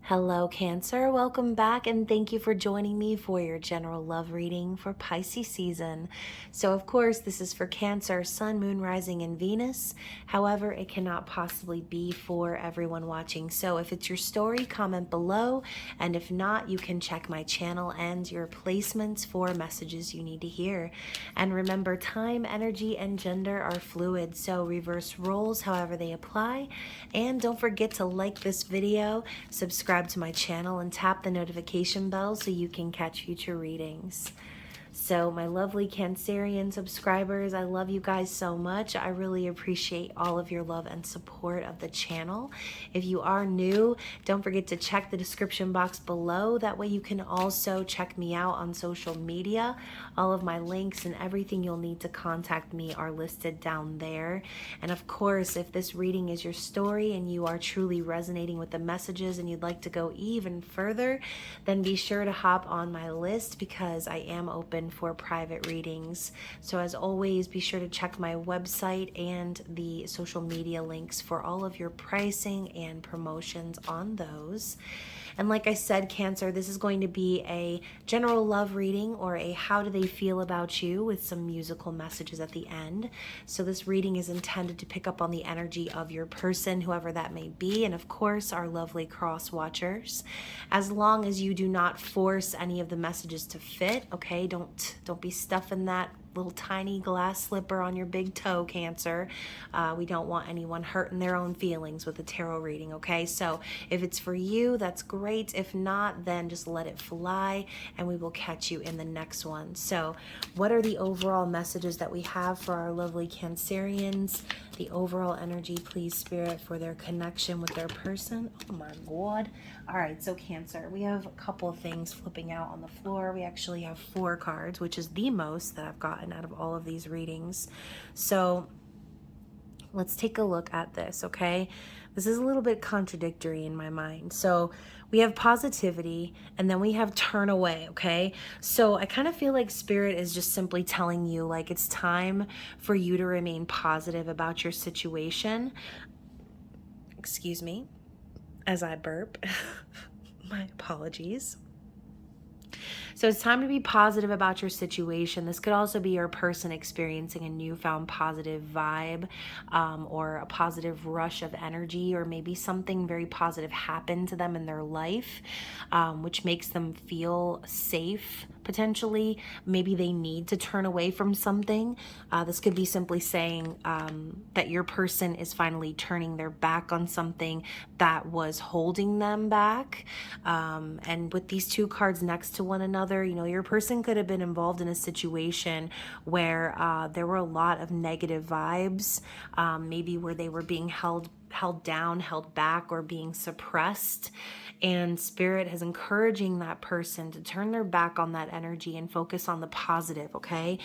Hello, Cancer. Welcome back, and thank you for joining me for your general love reading for Pisces season. So, of course, this is for Cancer, Sun, Moon, Rising, and Venus. However, it cannot possibly be for everyone watching. So, if it's your story, comment below, and if not, you can check my channel and your placements for messages you need to hear. And remember, time, energy, and gender are fluid, so reverse roles however they apply. And don't forget to like this video, subscribe to my channel, and tap the notification bell so you can catch future readings. So my lovely Cancerian subscribers, I love you guys so much. I really appreciate all of your love and support of the channel. If you are new, don't forget to check the description box below. That way you can also check me out on social media. All of my links and everything you'll need to contact me are listed down there. And of course, if this reading is your story and you are truly resonating with the messages and you'd like to go even further, then be sure to hop on my list because I am open for private readings. So as always, be sure to check my website and the social media links for all of your pricing and promotions on those. And like I said, Cancer, this is going to be a general love reading or a how do they feel about you with some musical messages at the end. So this reading is intended to pick up on the energy of your person, whoever that may be, and of course our lovely cross watchers. As long as you do not force any of the messages to fit, okay? Don't be stuffing that little tiny glass slipper on your big toe, Cancer. We don't want anyone hurting their own feelings with a tarot reading, okay? So if it's for you, that's great. If not, then just let it fly and we will catch you in the next one. So what are the overall messages that we have for our lovely Cancerians? The overall energy, please, Spirit, for their connection with their person. Oh my God. All right, so Cancer, we have a couple of things flipping out on the floor. We actually have 4 cards, which is the most that I've gotten out of all of these readings. So let's take a look at this, okay? This is a little bit contradictory in my mind. So we have positivity and then we have turn away, okay? So I kind of feel like Spirit is just simply telling you like it's time for you to remain positive about your situation. Excuse me, as I burp. My apologies. So it's time to be positive about your situation. This could also be your person experiencing a newfound positive vibe or a positive rush of energy, or maybe something very positive happened to them in their life, which makes them feel safe potentially. Maybe they need to turn away from something. This could be simply saying that your person is finally turning their back on something that was holding them back. And with these 2 cards next to one another, you know, your person could have been involved in a situation where there were a lot of negative vibes, maybe where they were being held down, held back, or being suppressed. And Spirit is encouraging that person to turn their back on that energy and focus on the positive, okay?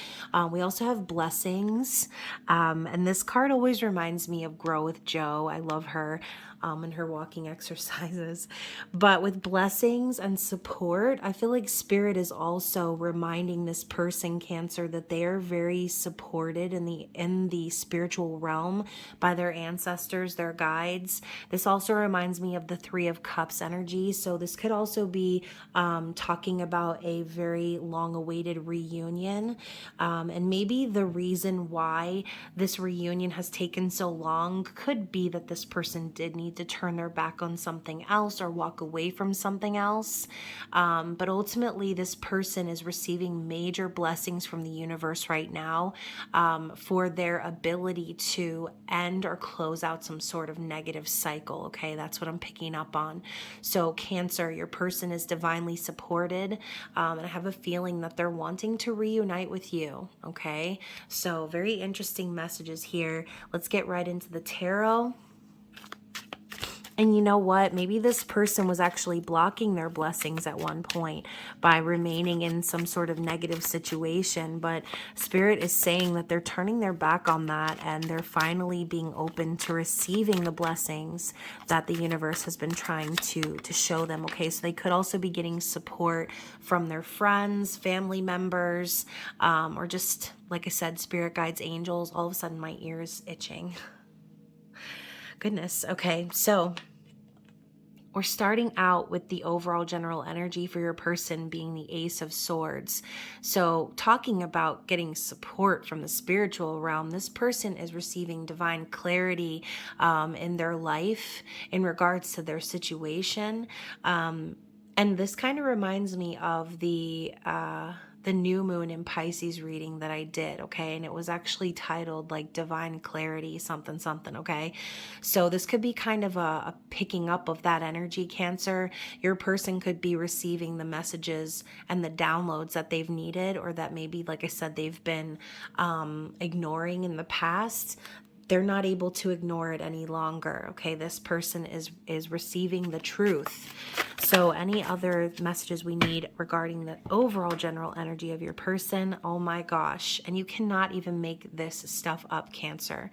We also have blessings. And this card always reminds me of Grow with Joe. I love her and her walking exercises. But with blessings and support, I feel like Spirit is also reminding this person, Cancer, that they are very supported in the spiritual realm by their ancestors, their guides. This also reminds me of the 3 of Cups energy. So this could also be talking about a very long-awaited reunion. And maybe the reason why this reunion has taken so long could be that this person did need to turn their back on something else or walk away from something else. But ultimately, this person is receiving major blessings from the universe right now for their ability to end or close out some sort of negative cycle. Okay, that's what I'm picking up on. So Cancer, your person is divinely supported, and I have a feeling that they're wanting to reunite with you. Okay, so very interesting messages here. Let's get right into the tarot. And you know what? Maybe this person was actually blocking their blessings at one point by remaining in some sort of negative situation. But Spirit is saying that they're turning their back on that and they're finally being open to receiving the blessings that the universe has been trying to show them. Okay, so they could also be getting support from their friends, family members, or just, like I said, spirit guides, angels. All of a sudden my ear is itching. Goodness. Okay, so we're starting out with the overall general energy for your person being the Ace of Swords. So talking about getting support from the spiritual realm, this person is receiving divine clarity in their life in regards to their situation. And this kind of reminds me of the new moon in Pisces reading that I did, okay? And it was actually titled like Divine Clarity, something, something, okay? So this could be kind of a picking up of that energy, Cancer. Your person could be receiving the messages and the downloads that they've needed, or that maybe, like I said, they've been ignoring in the past. They're not able to ignore it any longer, okay? This person is receiving the truth. So any other messages we need regarding the overall general energy of your person, oh my gosh. And you cannot even make this stuff up, Cancer.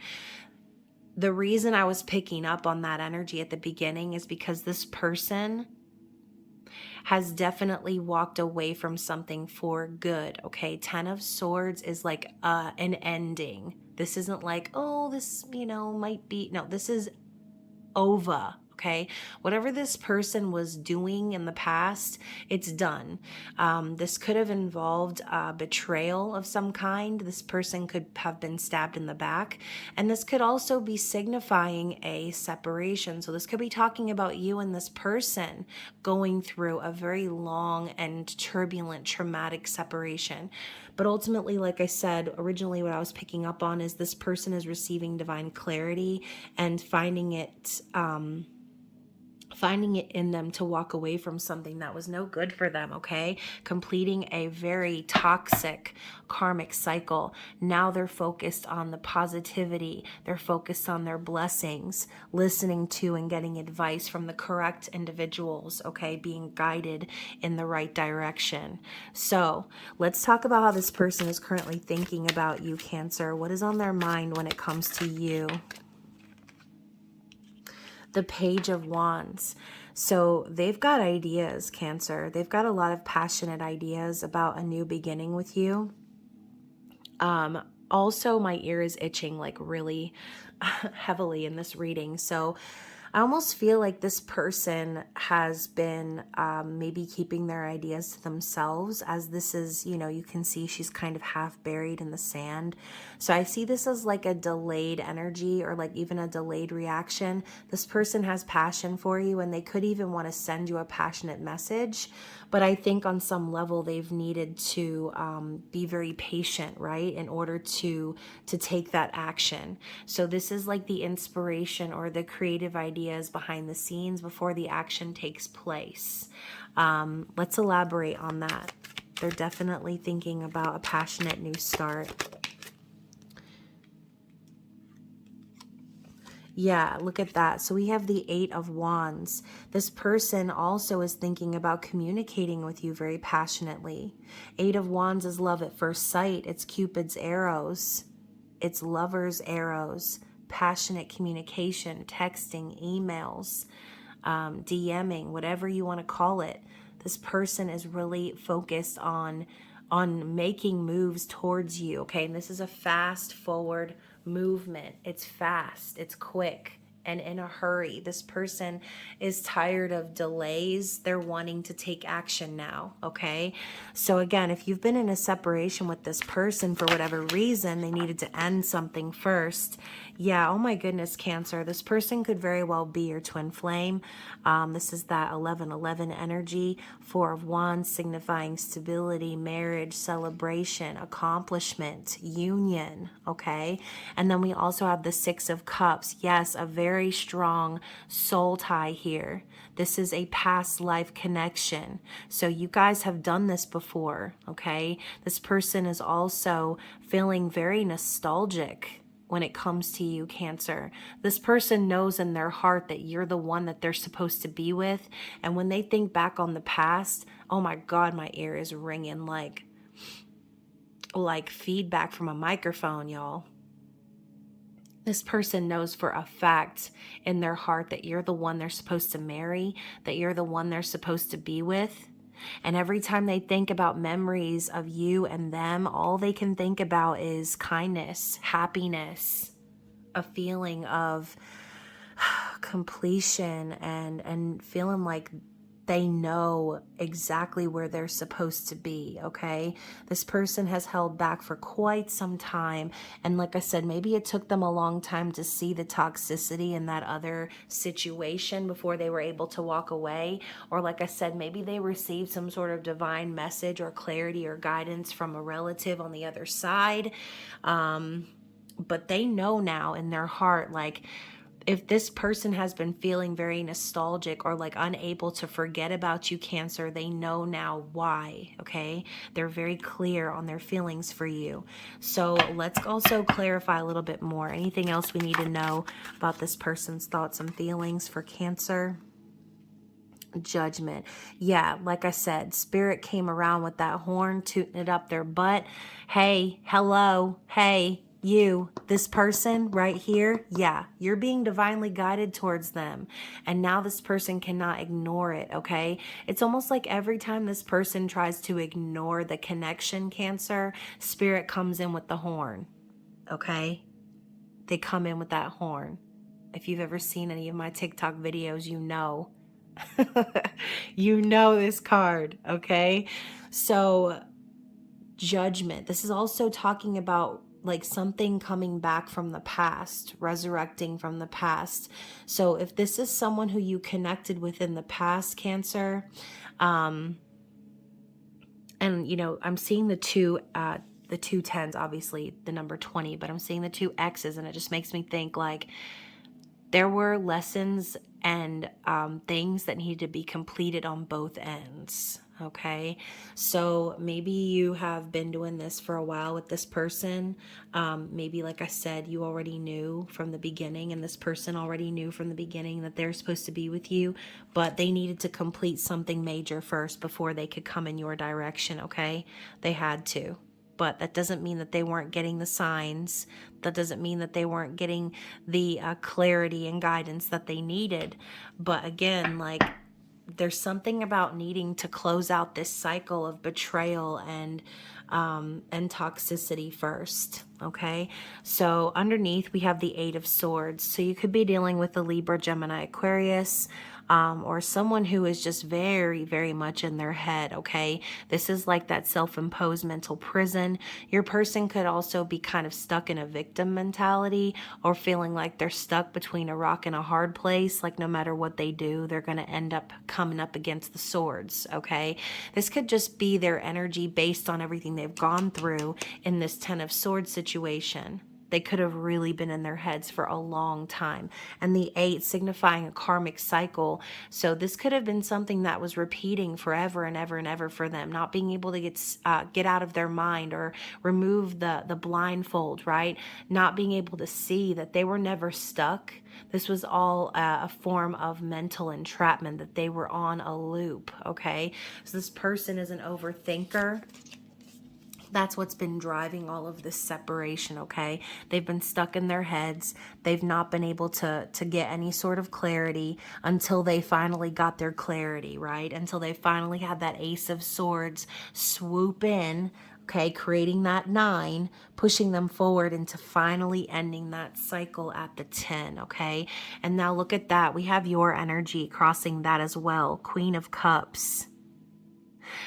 The reason I was picking up on that energy at the beginning is because this person has definitely walked away from something for good, okay? 10 of Swords is like an ending. This isn't like, oh, this, might be. No, this is over. Okay, whatever this person was doing in the past, it's done. This could have involved betrayal of some kind. This person could have been stabbed in the back. And this could also be signifying a separation. So this could be talking about you and this person going through a very long and turbulent, traumatic separation. But ultimately, like I said, originally what I was picking up on is this person is receiving divine clarity and finding it in them to walk away from something that was no good for them, okay? Completing a very toxic karmic cycle. Now they're focused on the positivity. They're focused on their blessings, listening to and getting advice from the correct individuals, okay? Being guided in the right direction. So let's talk about how this person is currently thinking about you, Cancer. What is on their mind when it comes to you? The Page of Wands. So they've got ideas, Cancer. They've got a lot of passionate ideas about a new beginning with you. Also, my ear is itching like really heavily in this reading. So I almost feel like this person has been maybe keeping their ideas to themselves, as this is, you can see she's kind of half buried in the sand. So I see this as like a delayed energy, or like even a delayed reaction. This person has passion for you, and they could even want to send you a passionate message. But I think on some level they've needed to be very patient, right, in order to take that action. So this is like the inspiration or the creative ideas behind the scenes before the action takes place. Let's elaborate on that. They're definitely thinking about a passionate new start. Yeah, look at that. So we have the Eight of Wands. This person also is thinking about communicating with you very passionately. Eight of Wands is love at first sight. It's Cupid's arrows. It's lover's arrows. Passionate communication, texting, emails, DMing, whatever you want to call it. This person is really focused on making moves towards you, okay? And this is a fast forward movement. It's fast, it's quick, and in a hurry. This person is tired of delays. They're wanting to take action now, okay? So again, if you've been in a separation with this person for whatever reason, they needed to end something first. Yeah, oh my goodness, Cancer. This person could very well be your twin flame. This is that 11-11 energy. Four of Wands signifying stability, marriage, celebration, accomplishment, union, okay? And then we also have the Six of Cups. Yes, a very strong soul tie here. This is a past life connection. So you guys have done this before, okay? This person is also feeling very nostalgic when it comes to you, Cancer. This person knows in their heart that you're the one that they're supposed to be with. And when they think back on the past, oh my God, my ear is ringing like feedback from a microphone, y'all. This person knows for a fact in their heart that you're the one they're supposed to marry, that you're the one they're supposed to be with. And every time they think about memories of you and them, all they can think about is kindness, happiness, a feeling of completion and feeling like they know exactly where they're supposed to be, okay? This person has held back for quite some time. And like I said, maybe it took them a long time to see the toxicity in that other situation before they were able to walk away. Or like I said, maybe they received some sort of divine message or clarity or guidance from a relative on the other side. But they know now in their heart, like, if this person has been feeling very nostalgic or like unable to forget about you, Cancer, they know now why, okay? They're very clear on their feelings for you. So let's also clarify a little bit more. Anything else we need to know about this person's thoughts and feelings for Cancer? Judgment. Yeah, like I said, Spirit came around with that horn, tooting it up their butt. Hey, hello, hey, you, this person right here, yeah, you're being divinely guided towards them. And now this person cannot ignore it, okay? It's almost like every time this person tries to ignore the connection, Cancer, Spirit comes in with the horn, okay? They come in with that horn. If you've ever seen any of my TikTok videos, you know. You know this card, okay? So, Judgment. This is also talking about like something coming back from the past, resurrecting from the past. So, if this is someone who you connected with in the past, Cancer, and you know, I'm seeing the two tens, obviously the number 20, but I'm seeing the two X's, and it just makes me think like there were lessons and things that needed to be completed on both ends, okay? So maybe you have been doing this for a while with this person. Maybe, like I said, you already knew from the beginning, and this person already knew from the beginning that they're supposed to be with you, but they needed to complete something major first before they could come in your direction, okay? They had to. But that doesn't mean that they weren't getting the signs. That doesn't mean that they weren't getting the clarity and guidance that they needed. But again, like, there's something about needing to close out this cycle of betrayal and toxicity first, okay? So underneath we have the Eight of Swords. So you could be dealing with a Libra, Gemini, Aquarius, or someone who is just very, very much in their head, okay? This is like that self-imposed mental prison. Your person could also be kind of stuck in a victim mentality or feeling like they're stuck between a rock and a hard place. Like no matter what they do, they're going to end up coming up against the swords, okay? This could just be their energy based on everything they've gone through in this Ten of Swords situation. They could have really been in their heads for a long time. And the 8 signifying a karmic cycle. So this could have been something that was repeating forever and ever and ever for them, not being able to get out of their mind or remove the blindfold, right? Not being able to see that they were never stuck. This was all a form of mental entrapment, that they were on a loop, okay? So this person is an overthinker. That's what's been driving all of this separation, okay? They've been stuck in their heads. They've not been able to get any sort of clarity until they finally got their clarity, right? Until they finally had that Ace of Swords swoop in, okay, creating that 9, pushing them forward into finally ending that cycle at the 10, okay? And now look at that. We have your energy crossing that as well. Queen of Cups.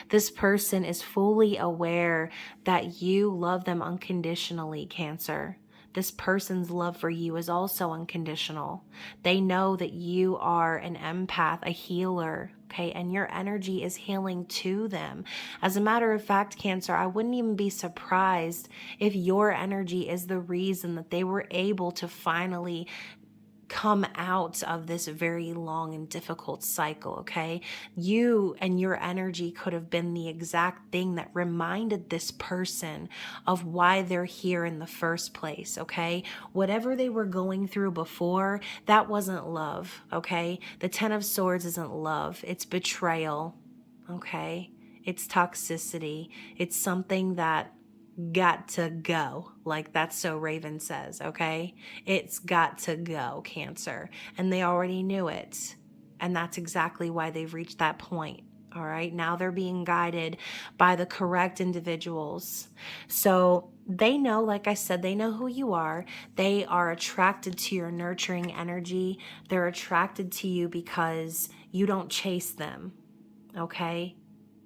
This person is fully aware that you love them unconditionally, Cancer. This person's love for you is also unconditional. They know that you are an empath, a healer, okay, and your energy is healing to them. As a matter of fact, Cancer, I wouldn't even be surprised if your energy is the reason that they were able to finally come out of this very long and difficult cycle, okay? You and your energy could have been the exact thing that reminded this person of why they're here in the first place, okay? Whatever they were going through before, that wasn't love, okay? The Ten of Swords isn't love, it's betrayal, okay? It's toxicity. It's something that got to go, like that's so Raven says, okay? It's got to go, Cancer. And they already knew it. And that's exactly why they've reached that point, All right, now they're being guided by the correct individuals. So they know, like I said, they know who you are. They are attracted to your nurturing energy. They're attracted to you because you don't chase them. Okay?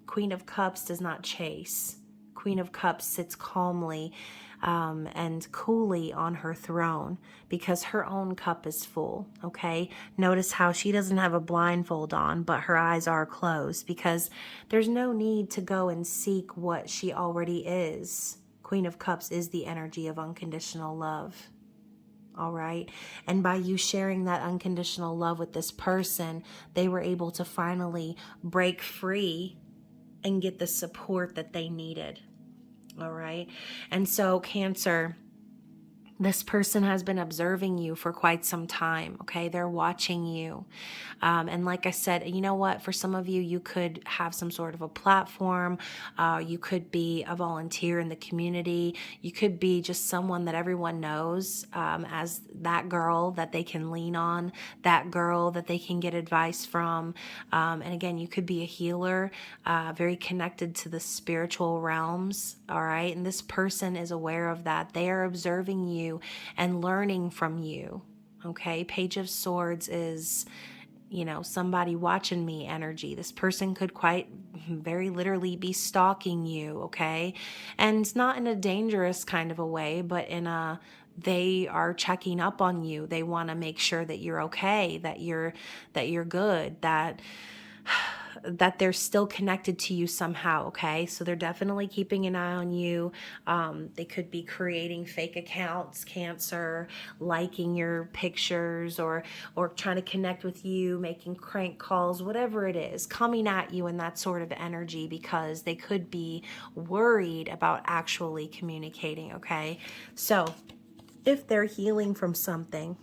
Queen of Cups does not chase. Queen of Cups sits calmly and coolly on her throne because her own cup is full, okay? Notice how she doesn't have a blindfold on, but her eyes are closed because there's no need to go and seek what she already is. Queen of Cups is the energy of unconditional love. All right. And by you sharing that unconditional love with this person, they were able to finally break free and get the support that they needed. All right. And so, Cancer, this person has been observing you for quite some time, okay? They're watching you. And like I said, you know what? For some of you, you could have some sort of a platform. You could be a volunteer in the community. You could be just someone that everyone knows as that girl that they can lean on, that girl that they can get advice from. And again, you could be a healer, very connected to the spiritual realms, all right? And this person is aware of that. They are observing you and learning from you. Okay, Page of Swords is, somebody watching me energy. This person could quite very literally be stalking you, okay? And not in a dangerous kind of a way, but they are checking up on you. They want to make sure that you're okay, that you're good, that they're still connected to you somehow, okay? So they're definitely keeping an eye on you. They could be creating fake accounts, Cancer, liking your pictures or trying to connect with you, making crank calls, whatever it is, coming at you in that sort of energy because they could be worried about actually communicating, okay? So if they're healing from something,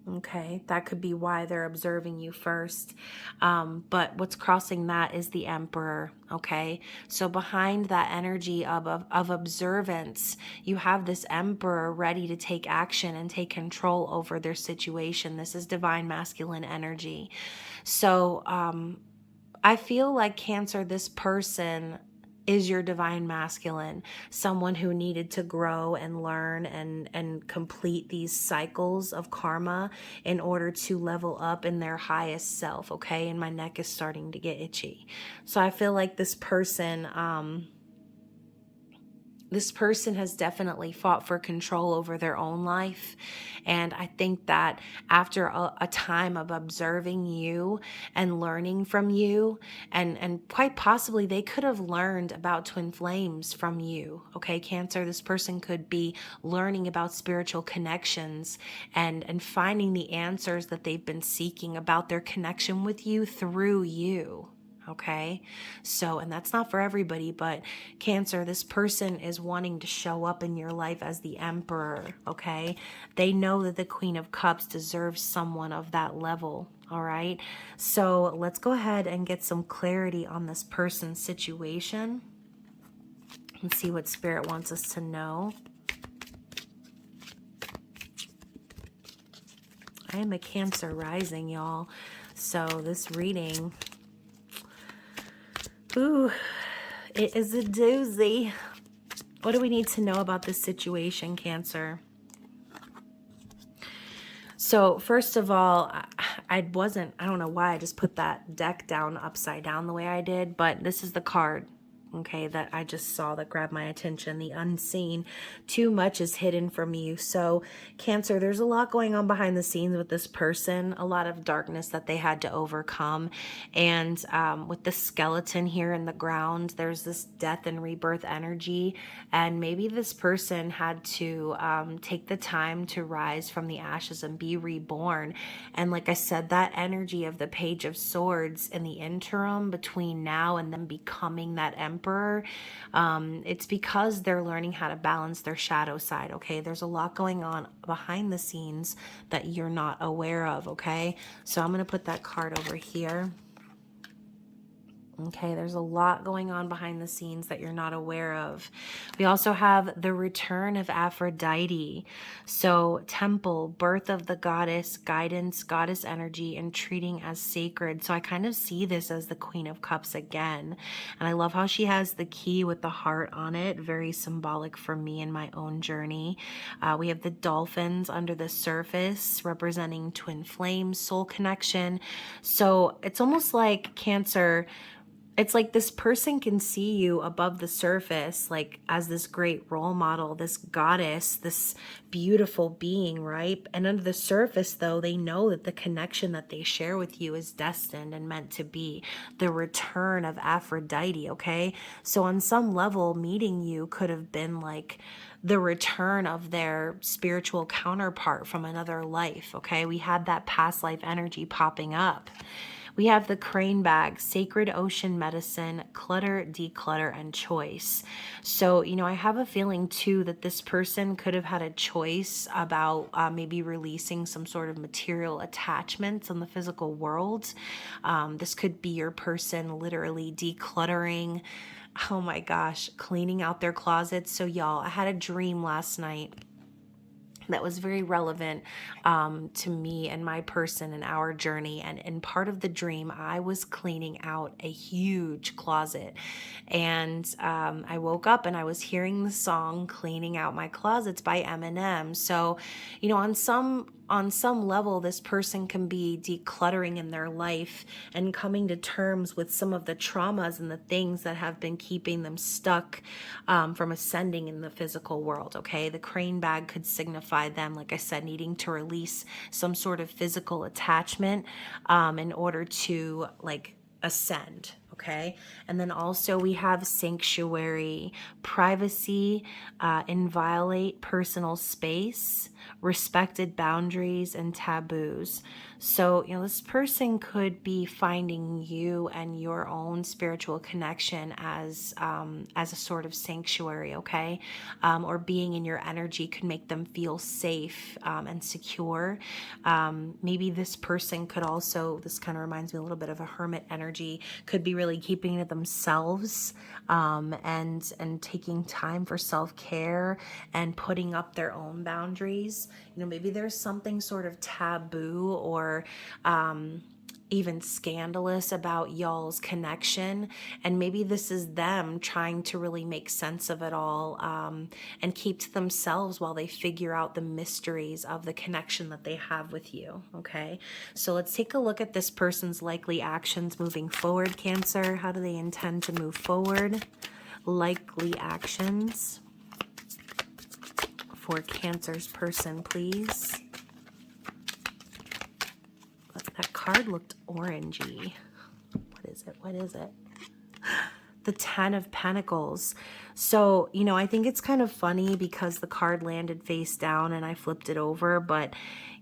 okay, that could be why they're observing you first. But what's crossing that is the Emperor, okay? So behind that energy of observance, you have this Emperor ready to take action and take control over their situation. This is divine masculine energy. So I feel like, Cancer, this person is your divine masculine, someone who needed to grow and learn and complete these cycles of karma in order to level up in their highest self, okay? And my neck is starting to get itchy. So I feel like this person has definitely fought for control over their own life. And I think that after a time of observing you and learning from you, and quite possibly they could have learned about twin flames from you, okay, Cancer? This person could be learning about spiritual connections and finding the answers that they've been seeking about their connection with you through you. Okay, so, and that's not for everybody, but Cancer, this person is wanting to show up in your life as the Emperor, okay? They know that the Queen of Cups deserves someone of that level, all right? So let's go ahead and get some clarity on this person's situation and see what Spirit wants us to know. I am a Cancer rising, y'all. So this reading, ooh, it is a doozy. What do we need to know about this situation, Cancer? So first of all, I don't know why I just put that deck down upside down the way I did, but this is the card, okay, that I just saw that grabbed my attention. The unseen. Too much is hidden from you. So Cancer, there's a lot going on behind the scenes with this person, a lot of darkness that they had to overcome. And with the skeleton here in the ground, there's this death and rebirth energy. And maybe this person had to take the time to rise from the ashes and be reborn. And like I said, that energy of the Page of Swords in the interim between now and them becoming that Emperor, it's because they're learning how to balance their shadow side, okay? There's a lot going on behind the scenes that you're not aware of, okay? So I'm going to put that card over here. Okay, there's a lot going on behind the scenes that you're not aware of. We also have the return of Aphrodite. So, temple, birth of the goddess, guidance, goddess energy, and treating as sacred. So, I kind of see this as the Queen of Cups again. And I love how she has the key with the heart on it, very symbolic for me in my own journey. We have the dolphins under the surface, representing twin flames, soul connection. So, it's almost like Cancer. It's like this person can see you above the surface, like as this great role model, this goddess, this beautiful being, right? And under the surface, though, they know that the connection that they share with you is destined and meant to be the return of Aphrodite, okay? So on some level, meeting you could have been like the return of their spiritual counterpart from another life, okay? We had that past life energy popping up. We have the crane bag, sacred ocean medicine, clutter, declutter, and choice. So, I have a feeling too that this person could have had a choice about maybe releasing some sort of material attachments in the physical world. This could be your person literally decluttering. Oh my gosh, cleaning out their closets. So, y'all, I had a dream last night that was very relevant to me and my person and our journey. And in part of the dream, I was cleaning out a huge closet. And I woke up and I was hearing the song Cleaning Out My Closets by Eminem. So, on some level, this person can be decluttering in their life and coming to terms with some of the traumas and the things that have been keeping them stuck from ascending in the physical world, okay? The crane bag could signify them, like I said, needing to release some sort of physical attachment in order to, like, ascend. Okay. And then also we have sanctuary, privacy, inviolate personal space, respected boundaries, and taboos. So, this person could be finding you and your own spiritual connection as a sort of sanctuary, okay? Or being in your energy could make them feel safe and secure. Maybe this person could also, this kind of reminds me a little bit of a hermit energy, could be really keeping to themselves and taking time for self-care and putting up their own boundaries. Maybe there's something sort of taboo or even scandalous about y'all's connection, and maybe this is them trying to really make sense of it all and keep to themselves while they figure out the mysteries of the connection that they have with you. Okay, so let's take a look at this person's likely actions moving forward. Cancer, how do they intend to move forward? Likely actions for Cancer's person, please. That card looked orangey. What is it? The 10 of Pentacles. So, I think it's kind of funny because the card landed face down and I flipped it over, but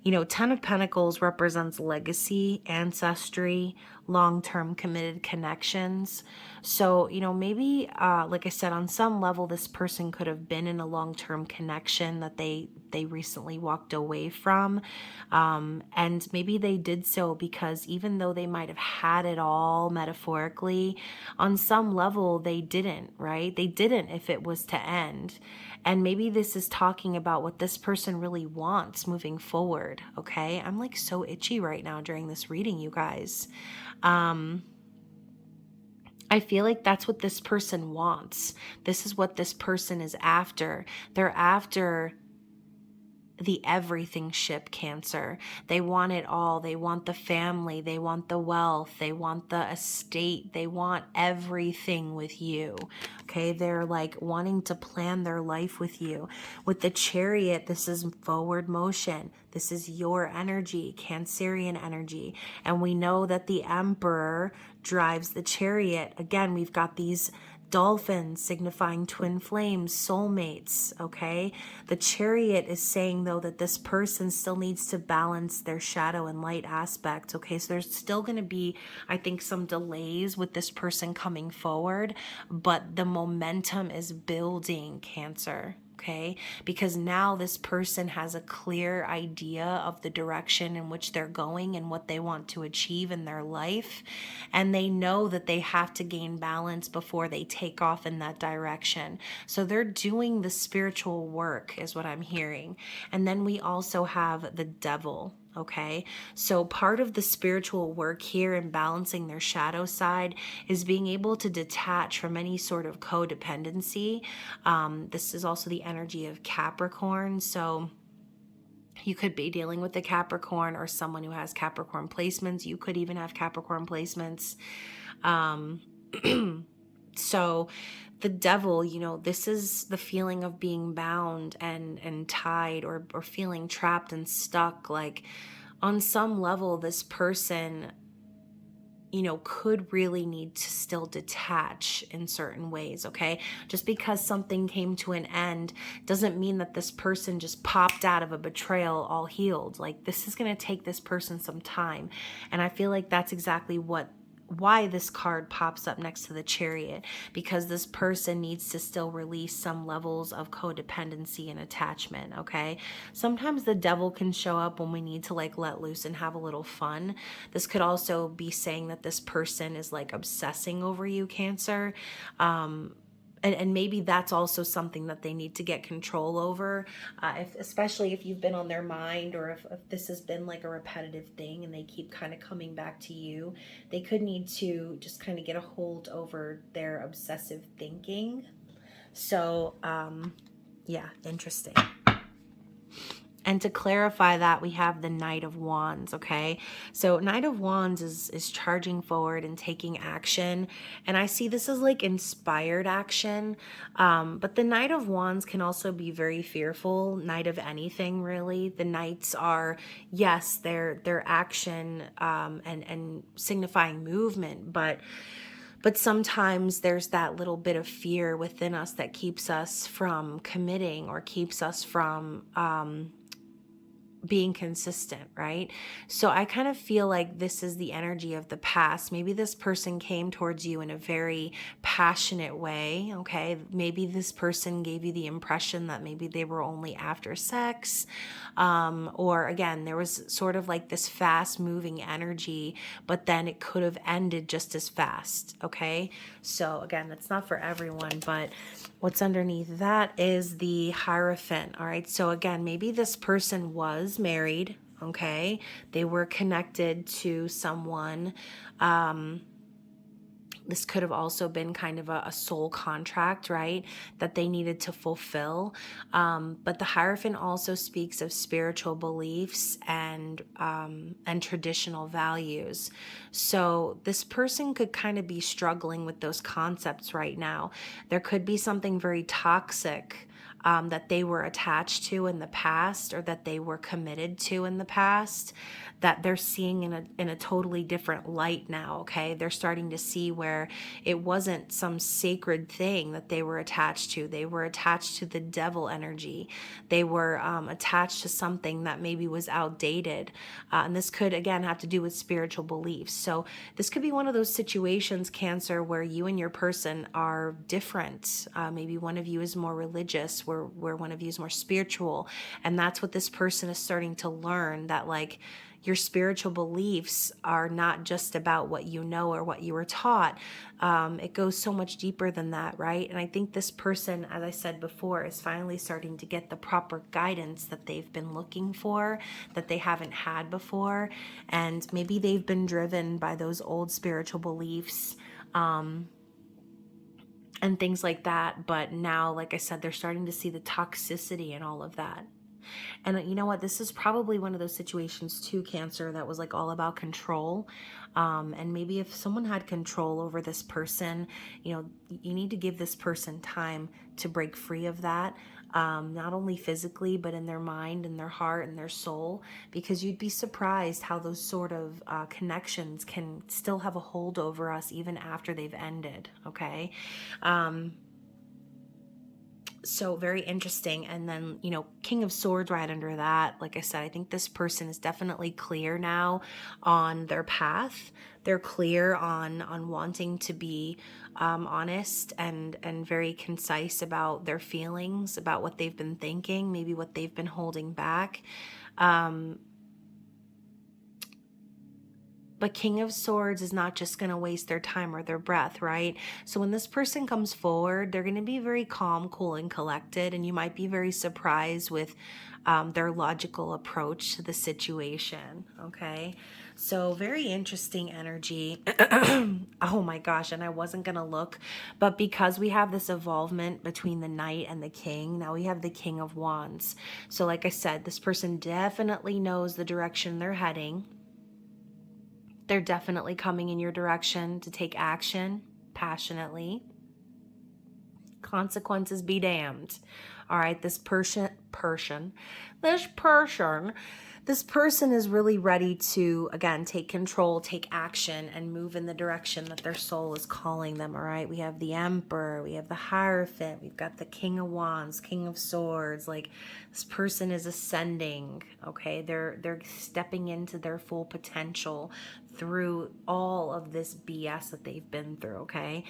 10 of Pentacles represents legacy, ancestry, long-term committed connections. So, maybe, like I said, on some level, this person could have been in a long-term connection that they recently walked away from. And maybe they did so because even though they might have had it all metaphorically, on some level, they didn't, right? They didn't if it was to end. And maybe this is talking about what this person really wants moving forward, okay? I'm like so itchy right now during this reading, you guys. I feel like that's what this person wants. This is what this person is after. They're after the everything ship, Cancer. They want it all. They want the family. They want the wealth. They want the estate. They want everything with you. Okay, they're like wanting to plan their life with you. With the Chariot, this is forward motion. This is your energy, Cancerian energy. And we know that the Emperor drives the Chariot. Again, we've got these dolphins signifying twin flames, soulmates, okay? The Chariot is saying, though, that this person still needs to balance their shadow and light aspect, okay? So there's still going to be, I think, some delays with this person coming forward, but the momentum is building, Cancer. okay? Because now this person has a clear idea of the direction in which they're going and what they want to achieve in their life. And they know that they have to gain balance before they take off in that direction. So they're doing the spiritual work, is what I'm hearing. And then we also have the devil. Okay, so part of the spiritual work here in balancing their shadow side is being able to detach from any sort of codependency. This is also the energy of Capricorn. So you could be dealing with a Capricorn or someone who has Capricorn placements. You could even have Capricorn placements. So the devil, you know, this is the feeling of being bound and tied or feeling trapped and stuck. Like on some level, this person, you know, could really need to still detach in certain ways, okay? Just because something came to an end doesn't mean that this person just popped out of a betrayal all healed. Like, this is going to take this person some time. And I feel like that's exactly why this card pops up next to the Chariot, because this person needs to still release some levels of codependency and attachment, okay? Sometimes the devil can show up when we need to like let loose and have a little fun. This could also be saying that this person is like obsessing over you, Cancer. And maybe that's also something that they need to get control over, especially if you've been on their mind, or if this has been like a repetitive thing and they keep kind of coming back to you. They could need to just kind of get a hold over their obsessive thinking. So, yeah, interesting. And to clarify that, we have the Knight of Wands, okay? So Knight of Wands is charging forward and taking action. And I see this as like inspired action. But the Knight of Wands can also be very fearful. Knight of anything, really. The Knights are, yes, they're action and signifying movement, but sometimes there's that little bit of fear within us that keeps us from committing or keeps us from being consistent, right? So I kind of feel like this is the energy of the past. Maybe this person came towards you in a very passionate way, okay? Maybe this person gave you the impression that maybe they were only after sex, or again, there was sort of like this fast moving energy, but then it could have ended just as fast, okay? So again, that's not for everyone, but what's underneath that is the Hierophant, all right? So again, maybe this person was married, okay? They were connected to someone. This could have also been kind of a soul contract, right, that they needed to fulfill. But the Hierophant also speaks of spiritual beliefs and traditional values. So this person could kind of be struggling with those concepts right now. There could be something very toxic that they were attached to in the past, or that they were committed to in the past, that they're seeing in a totally different light now, okay? They're starting to see where it wasn't some sacred thing that they were attached to. They were attached to the devil energy. They were attached to something that maybe was outdated. And this could, again, have to do with spiritual beliefs. So this could be one of those situations, Cancer, where you and your person are different. Maybe one of you is more religious, where one of you is more spiritual. And that's what this person is starting to learn, that like your spiritual beliefs are not just about what you know or what you were taught. It goes so much deeper than that, right? And I think this person, as I said before, is finally starting to get the proper guidance that they've been looking for, that they haven't had before. And maybe they've been driven by those old spiritual beliefs, and things like that. But now, like I said, they're starting to see the toxicity in all of that. And you know what? This is probably one of those situations too, Cancer, that was like all about control. And maybe if someone had control over this person, you know, you need to give this person time to break free of that. Not only physically, but in their mind and their heart and their soul, because you'd be surprised how those sort of connections can still have a hold over us even after they've ended, okay? So very interesting. And then, King of Swords right under that. Like I said, I think this person is definitely clear now on their path. They're clear on wanting to be honest and very concise about their feelings, about what they've been thinking, maybe what they've been holding back. But King of Swords is not just going to waste their time or their breath, right? So when this person comes forward, they're going to be very calm, cool, and collected. And you might be very surprised with their logical approach to the situation, okay? So very interesting energy. Oh my gosh, and I wasn't going to look. But because we have this evolvement between the Knight and the King, now we have the King of Wands. So like I said, this person definitely knows the direction they're heading. They're definitely coming in your direction to take action passionately. Consequences be damned. All right, this person is really ready to, again, take control, take action, and move in the direction that their soul is calling them, all right? We have the Emperor, we have the Hierophant, we've got the King of Wands, King of Swords. Like, this person is ascending, okay? They're stepping into their full potential through all of this BS that they've been through, okay?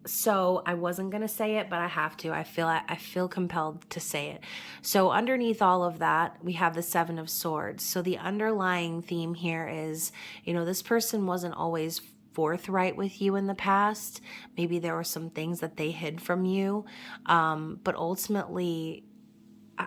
So I wasn't going to say it, but I have to. I feel compelled to say it. So underneath all of that, we have the Seven of Swords. So the underlying theme here is, this person wasn't always forthright with you in the past. Maybe there were some things that they hid from you. But ultimately,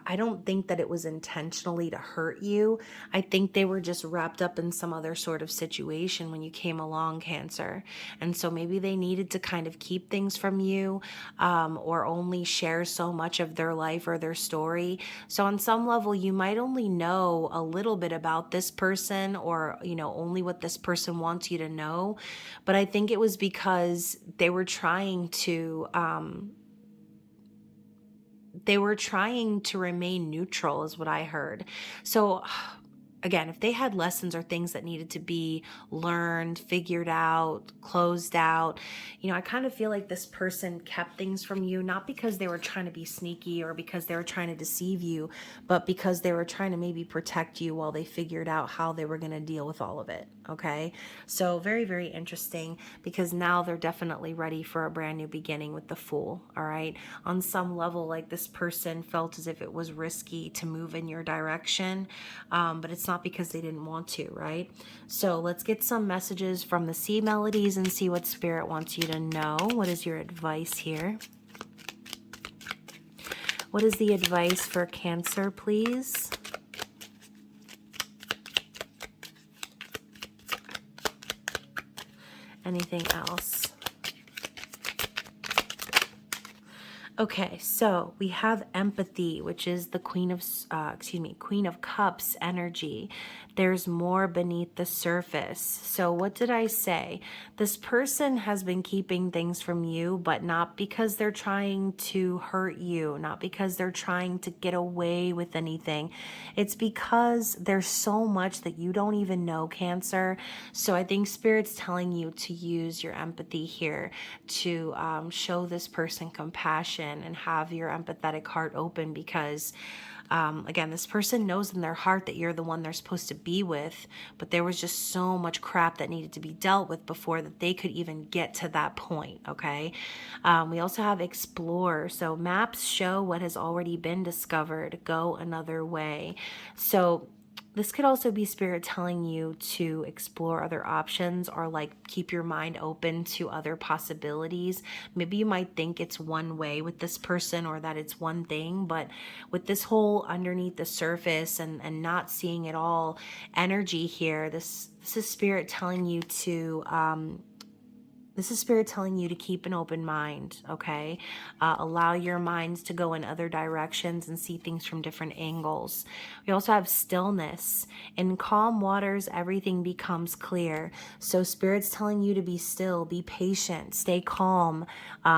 I don't think that it was intentionally to hurt you. I think they were just wrapped up in some other sort of situation when you came along, Cancer. And so maybe they needed to kind of keep things from you, or only share so much of their life or their story. So on some level, you might only know a little bit about this person, or, only what this person wants you to know. But I think it was because they were trying to, remain neutral, is what I heard. So again, if they had lessons or things that needed to be learned, figured out, closed out, I kind of feel like this person kept things from you, not because they were trying to be sneaky or because they were trying to deceive you, but because they were trying to maybe protect you while they figured out how they were going to deal with all of it. Okay. So very, very interesting, because now they're definitely ready for a brand new beginning with the Fool. All right. On some level, like, this person felt as if it was risky to move in your direction. But it's not because they didn't want to, right? So let's get some messages from the sea melodies and see what Spirit wants you to know. What is your advice here? What is the advice for Cancer, please? Anything else? Okay, so we have empathy, which is the Queen of Cups energy. There's more beneath the surface. So what did I say? This person has been keeping things from you, but not because they're trying to hurt you, not because they're trying to get away with anything. It's because there's so much that you don't even know, Cancer. So I think Spirit's telling you to use your empathy here to show this person compassion and have your empathetic heart open, because again, this person knows in their heart that you're the one they're supposed to be with, but there was just so much crap that needed to be dealt with before that they could even get to that point, okay? We also have explore. So maps show what has already been discovered. Go another way. So this could also be Spirit telling you to explore other options, or like keep your mind open to other possibilities. Maybe you might think it's one way with this person, or that it's one thing, but with this whole underneath the surface and not seeing it all energy here, this is Spirit telling you to keep an open mind, okay? Allow your minds to go in other directions and see things from different angles. We also have stillness. In calm waters, everything becomes clear. So Spirit's telling you to be still, be patient, stay calm,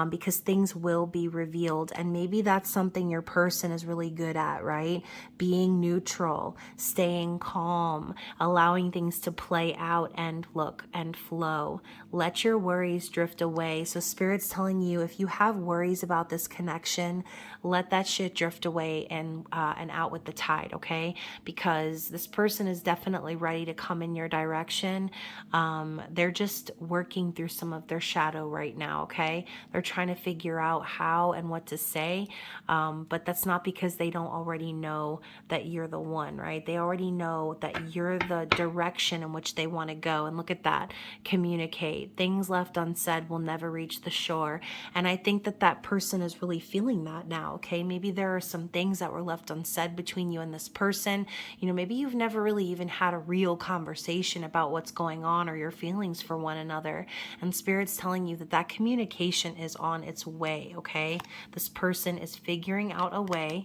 because things will be revealed. And maybe that's something your person is really good at, right? Being neutral, staying calm, allowing things to play out and look and flow. Let your worries worries drift away. So Spirit's telling you, if you have worries about this connection, let that shit drift away and out with the tide, okay? Because this person is definitely ready to come in your direction. They're just working through some of their shadow right now, okay? They're trying to figure out how and what to say, but that's not because they don't already know that you're the one, right? They already know that you're the direction in which they want to go. And look at that. Communicate. Things left unsaid will never reach the shore. And I think that that person is really feeling that now, okay? Maybe there are some things that were left unsaid between you and this person. You know, maybe you've never really even had a real conversation about what's going on or your feelings for one another. And Spirit's telling you that that communication is on its way, okay? This person is figuring out a way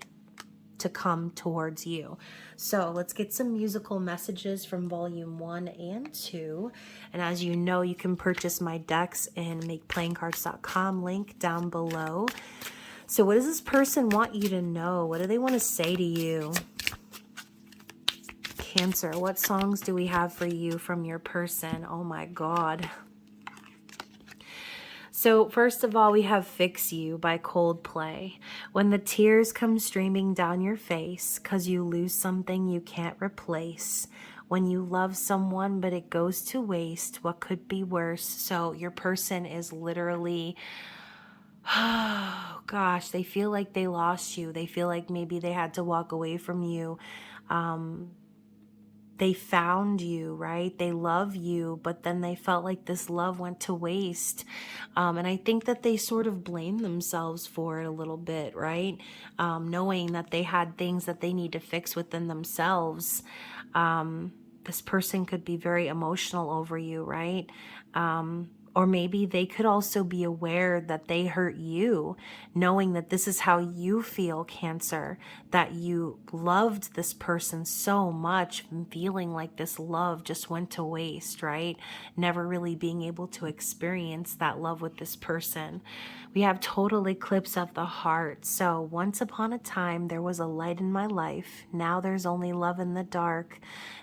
to come towards you. So let's get some musical messages from volume 1 and 2. And as you know, you can purchase my decks in makeplayingcards.com, link down below. So what does this person want you to know? What do they want to say to you? Cancer, what songs do we have for you from your person? Oh my God. So first of all, we have Fix You by Coldplay. When the tears come streaming down your face, 'cause you lose something you can't replace. When you love someone, but it goes to waste, what could be worse? So your person is literally, oh gosh, they feel like they lost you. They feel like maybe they had to walk away from you. They found you, right? They love you, but then they felt like this love went to waste. And I think that they sort of blame themselves for it a little bit, right? Knowing that they had things that they need to fix within themselves. This person could be very emotional over you, right? Or maybe they could also be aware that they hurt you, knowing that this is how you feel, Cancer, that you loved this person so much, and feeling like this love just went to waste, right? Never really being able to experience that love with this person. We have total eclipse of the heart. So once upon a time, there was a light in my life. Now there's only love in the dark.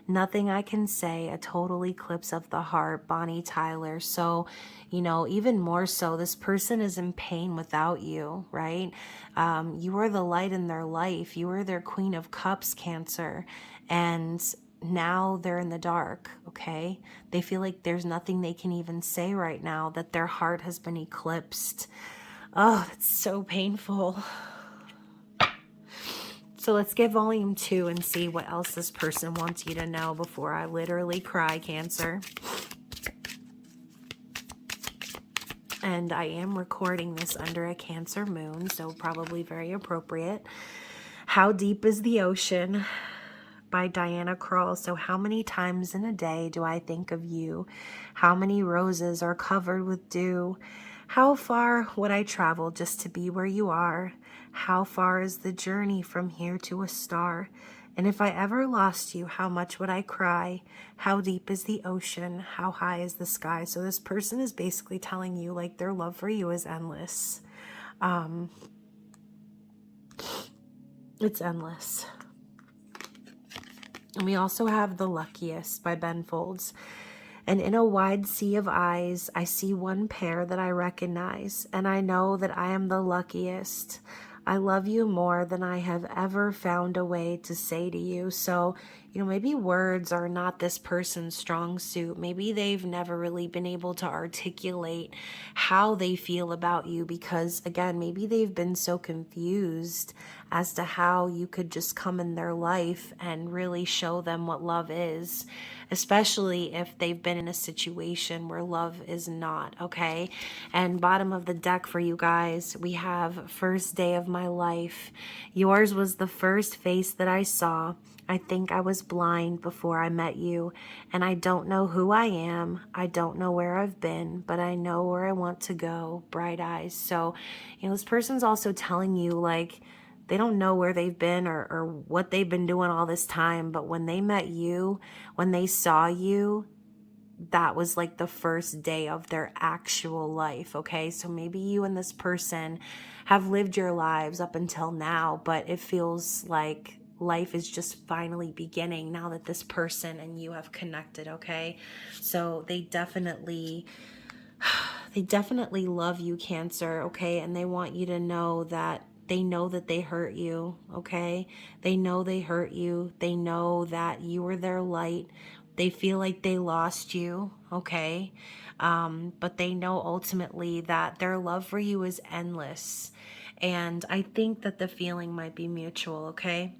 Nothing I can say, a total eclipse of the heart, Bonnie Tyler. So, you know, even more so, this person is in pain without you, right? You are the light in their life. You are their Queen of Cups, Cancer. And now they're in the dark, okay? They feel like there's nothing they can even say right now, that their heart has been eclipsed. Oh, that's so painful. So let's get volume 2 and see what else this person wants you to know before I literally cry, Cancer. And I am recording this under a Cancer moon, so probably very appropriate. How Deep is the Ocean by Diana Krall. So how many times in a day do I think of you? How many roses are covered with dew? How far would I travel just to be where you are? How far is the journey from here to a star? And if I ever lost you, how much would I cry? How deep is the ocean? How high is the sky? So this person is basically telling you like their love for you is endless. It's endless. And we also have The Luckiest by Ben Folds. And in a wide sea of eyes, I see one pair that I recognize, and I know that I am the luckiest. I love you more than I have ever found a way to say to you. So, you know, maybe words are not this person's strong suit. Maybe they've never really been able to articulate how they feel about you because, again, maybe they've been so confused as to how you could just come in their life and really show them what love is, especially if they've been in a situation where love is not, okay? And bottom of the deck for you guys, we have First Day of My Life. Yours was the first face that I saw. I think I was blind before I met you, and I don't know who I am. I don't know where I've been, but I know where I want to go. Bright eyes. So, you know, this person's also telling you, like, they don't know where they've been or what they've been doing all this time, but when they met you, when they saw you, that was like the first day of their actual life, okay? So maybe you and this person have lived your lives up until now, but it feels like life is just finally beginning now that this person and you have connected, okay? So they definitely They definitely love you, Cancer, okay? And they want you to know that they hurt you, okay? They know they hurt you. They know that you were their light. They feel like they lost you, okay? But they know ultimately that their love for you is endless. And I think that the feeling might be mutual, okay?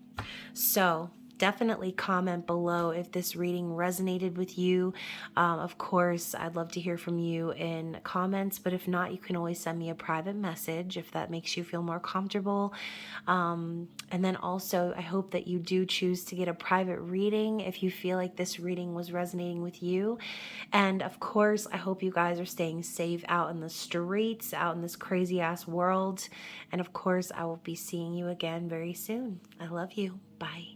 So definitely comment below if this reading resonated with you. Of course, I'd love to hear from you in comments, but if not, you can always send me a private message if that makes you feel more comfortable. And then also, I hope that you do choose to get a private reading if you feel like this reading was resonating with you. And of course, I hope you guys are staying safe out in the streets, out in this crazy ass world. And of course, I will be seeing you again very soon. I love you. Bye.